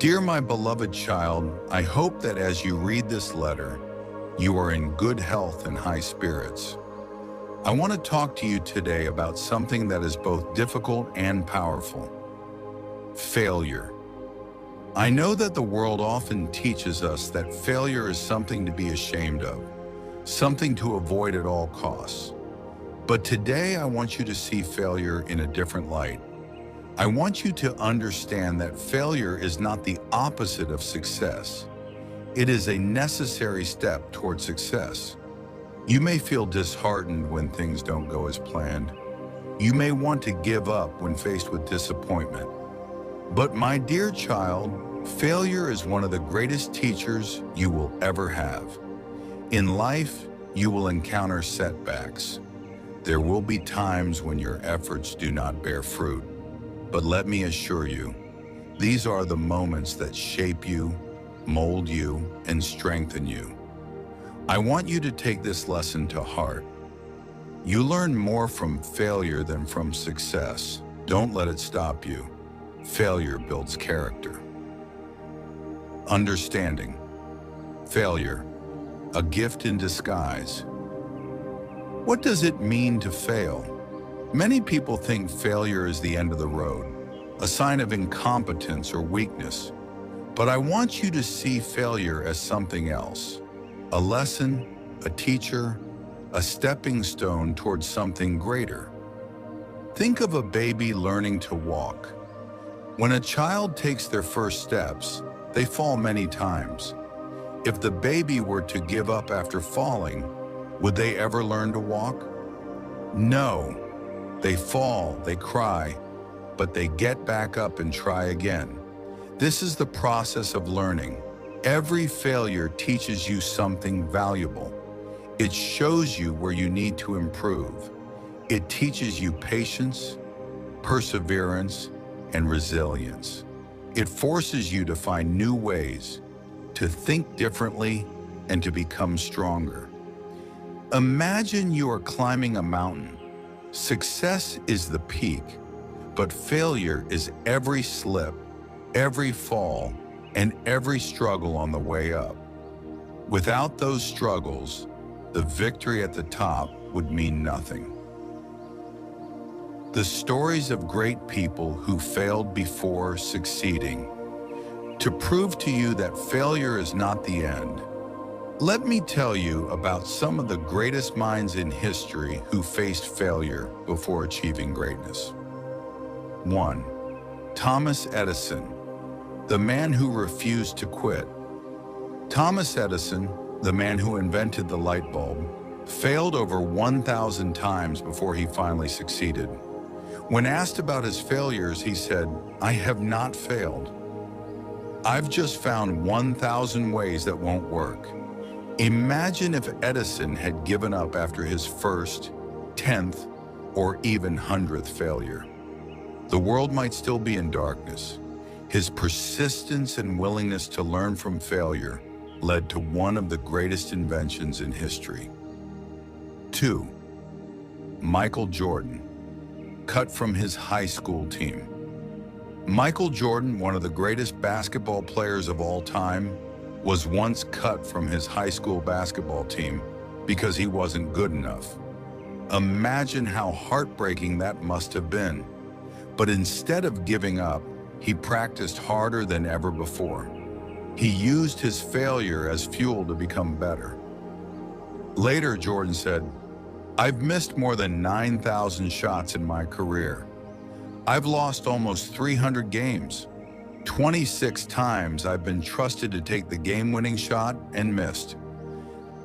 Dear my beloved child, I hope that as you read this letter, you are in good health and high spirits. I want to talk to you today about something that is both difficult and powerful. Failure. I know that the world often teaches us that failure is something to be ashamed of, something to avoid at all costs. But today I want you to see failure in a different light. I want you to understand that failure is not the opposite of success. It is a necessary step toward success. You may feel disheartened when things don't go as planned. You may want to give up when faced with disappointment. But my dear child, failure is one of the greatest teachers you will ever have. In life, you will encounter setbacks. There will be times when your efforts do not bear fruit. But let me assure you, these are the moments that shape you, mold you, and strengthen you. I want you to take this lesson to heart. You learn more from failure than from success. Don't let it stop you. Failure builds character. Understanding. Failure, a gift in disguise. What does it mean to fail? Many people think failure is the end of the road, a sign of incompetence or weakness. But I want you to see failure as something else. A lesson, a teacher, a stepping stone towards something greater. Think of a baby learning to walk. When a child takes their first steps, they fall many times. If the baby were to give up after falling, would they ever learn to walk? No. They fall, they cry, but they get back up and try again. This is the process of learning. Every failure teaches you something valuable. It shows you where you need to improve. It teaches you patience, perseverance, and resilience. It forces you to find new ways, to think differently, and to become stronger. Imagine you are climbing a mountain. Success is the peak, but failure is every slip, every fall, and every struggle on the way up. Without those struggles, the victory at the top would mean nothing. The stories of great people who failed before succeeding. To prove to you that failure is not the end, let me tell you about some of the greatest minds in history who faced failure before achieving greatness. 1. Thomas Edison, the man who refused to quit. Thomas Edison, the man who invented the light bulb, failed over 1,000 times before he finally succeeded. When asked about his failures, he said, "I have not failed. I've just found 1,000 ways that won't work." Imagine if Edison had given up after his first, 10th, or even 100th failure. The world might still be in darkness. His persistence and willingness to learn from failure led to one of the greatest inventions in history. 2. Michael Jordan, cut from his high school team. Michael Jordan, one of the greatest basketball players of all time, was once cut from his high school basketball team because he wasn't good enough. Imagine how heartbreaking that must have been. But instead of giving up, he practiced harder than ever before. He used his failure as fuel to become better. Later, Jordan said, "I've missed more than 9,000 shots in my career. I've lost almost 300 games. 26 times I've been trusted to take the game-winning shot and missed.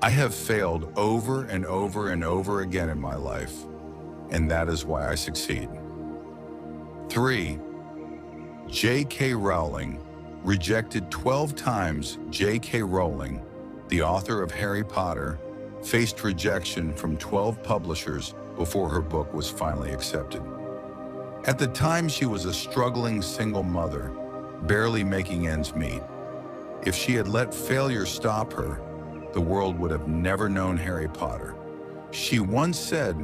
I have failed over and over and over again in my life, and that is why I succeed." 3. J.K. Rowling, rejected 12 times. J.K. Rowling, the author of Harry Potter, faced rejection from 12 publishers before her book was finally accepted. At the time, she was a struggling single mother, barely making ends meet. If she had let failure stop her, the world would have never known Harry Potter. She once said,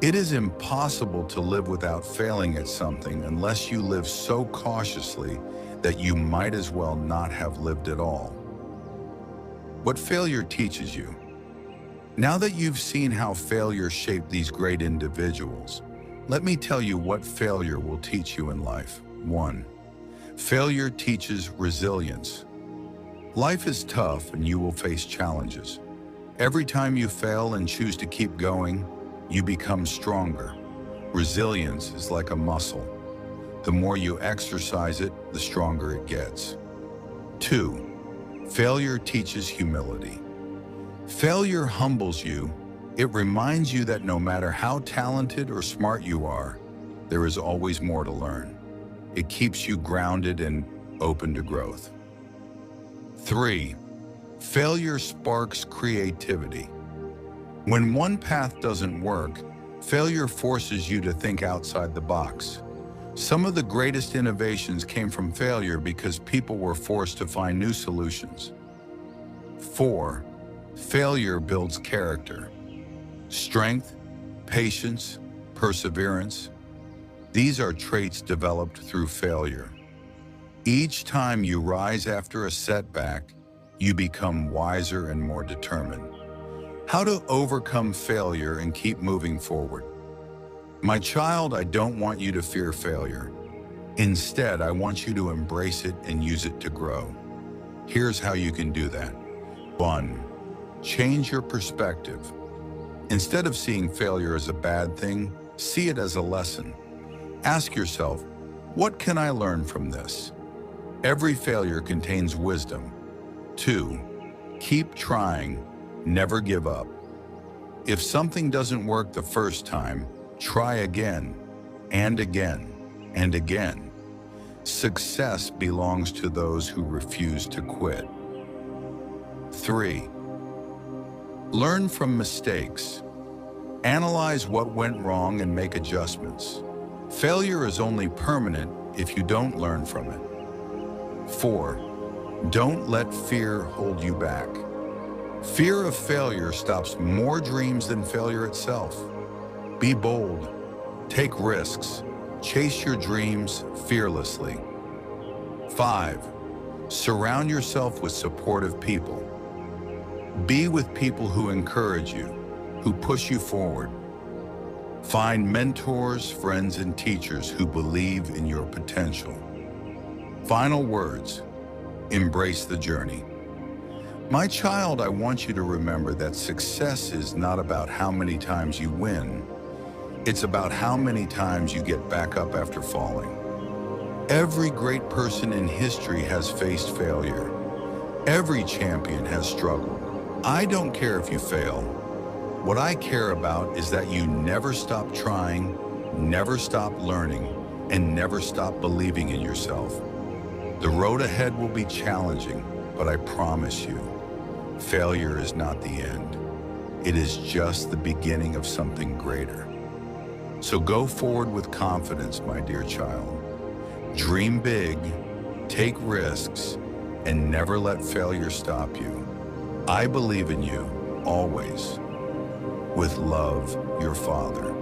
"It is impossible to live without failing at something unless you live so cautiously that you might as well not have lived at all. What failure teaches you. Now that you've seen how failure shaped these great individuals, let me tell you what failure will teach you in life. 1. Failure teaches resilience. Life is tough and you will face challenges. Every time you fail and choose to keep going, you become stronger. Resilience is like a muscle. The more you exercise it, the stronger it gets. 2. Failure teaches humility. Failure humbles you. It reminds you that no matter how talented or smart you are, there is always more to learn. It keeps you grounded and open to growth. 3. Failure sparks creativity. When one path doesn't work, failure forces you to think outside the box. Some of the greatest innovations came from failure because people were forced to find new solutions. 4. Failure builds character. Strength, patience, perseverance. These are traits developed through failure. Each time you rise after a setback, you become wiser and more determined. How to overcome failure and keep moving forward. My child, I don't want you to fear failure. Instead, I want you to embrace it and use it to grow. Here's how you can do that. 1. Change your perspective. Instead of seeing failure as a bad thing, see it as a lesson. Ask yourself, what can I learn from this? Every failure contains wisdom. 2. Keep trying. Never give up. If something doesn't work the first time, try again, and again, and again. Success belongs to those who refuse to quit. 3. Learn from mistakes. Analyze what went wrong and make adjustments. Failure is only permanent if you don't learn from it. 4. Don't let fear hold you back. Fear of failure stops more dreams than failure itself. Be bold. Take risks. Chase your dreams fearlessly. 5. Surround yourself with supportive people. Be with people who encourage you, who push you forward. Find mentors, friends, and teachers who believe in your potential. Final words. Embrace the journey. My child, I want you to remember that success is not about how many times you win. It's about how many times you get back up after falling. Every great person in history has faced failure. Every champion has struggled. I don't care if you fail. What I care about is that you never stop trying, never stop learning, and never stop believing in yourself. The road ahead will be challenging, but I promise you, failure is not the end. It is just the beginning of something greater. So go forward with confidence, my dear child. Dream big, take risks, and never let failure stop you. I believe in you, always. With love, your father.